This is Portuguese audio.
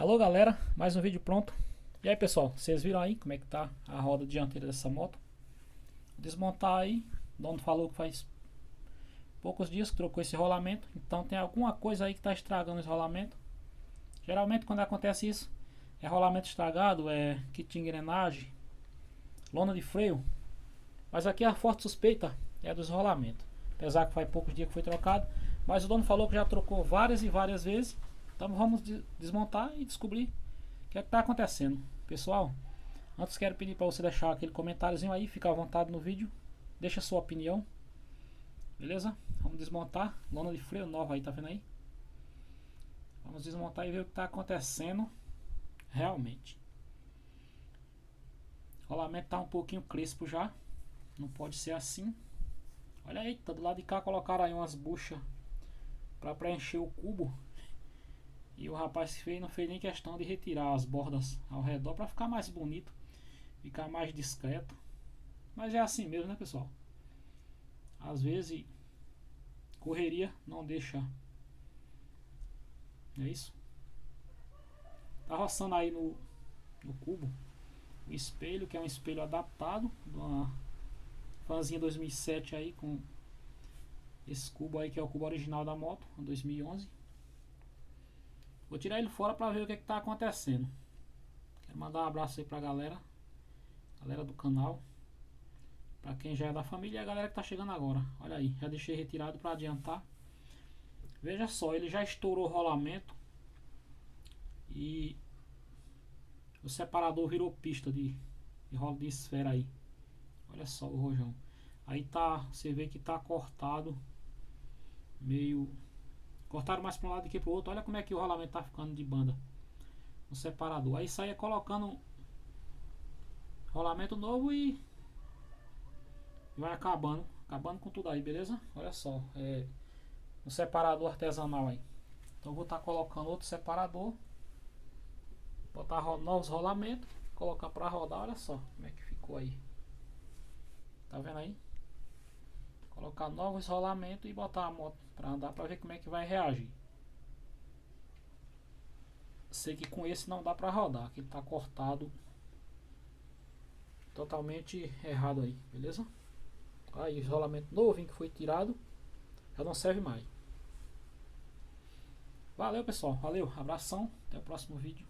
Alô galera, mais um vídeo pronto. E aí pessoal, vocês viram aí como é que tá a roda dianteira dessa moto? Vou desmontar aí. O dono falou que faz poucos dias que trocou esse rolamento, então tem alguma coisa aí que tá estragando esse rolamento. Geralmente quando acontece isso, é rolamento estragado, é kit de engrenagem, lona de freio. Mas aqui a forte suspeita é dos rolamentos. Apesar que faz poucos dias que foi trocado, mas o dono falou que já trocou várias e várias vezes. Então vamos desmontar e descobrir o que é que está acontecendo. Pessoal, antes quero pedir para você deixar aquele comentáriozinho aí, fica à vontade no vídeo. Deixa a sua opinião. Beleza? Vamos desmontar. Lona de freio nova aí, tá vendo aí? Vamos desmontar e ver o que está acontecendo realmente. O rolamento está um pouquinho crespo já. Não pode ser assim. Olha aí, tá do lado de cá colocaram aí umas buchas para preencher o cubo. E o rapaz que fez não fez nem questão de retirar as bordas ao redor para ficar mais bonito, ficar mais discreto. Mas é assim mesmo, né, pessoal? Às vezes correria não deixa. É isso. Tá roçando aí no cubo o espelho, que é um espelho adaptado de uma Fanzinha 2007 aí, com esse cubo aí que é o cubo original da moto, 2011. Vou tirar ele fora para ver o que está acontecendo. Quero mandar um abraço aí pra galera do canal, para quem já é da família e a galera que tá chegando agora. Olha aí, já deixei retirado para adiantar. Veja só, ele já estourou o rolamento e o separador virou pista de rolo de esfera aí. Olha só o rojão. Aí tá, você vê que tá cortado, meio cortaram mais para um lado do que para o outro. Olha como é que o rolamento tá ficando de banda no separador. Aí saia colocando rolamento novo e vai acabando com tudo aí, beleza? Olha só, um separador artesanal aí. Então vou estar colocando outro separador, botar novos rolamentos, colocar para rodar. Olha só como é que ficou aí. Tá vendo aí? Colocar novos rolamentos e botar a moto para andar para ver como é que vai reagir. Sei que com esse não dá para rodar, que ele tá cortado totalmente errado aí, beleza? Aí rolamento novo que foi tirado, já não serve mais. Valeu pessoal, valeu, abração, até o próximo vídeo.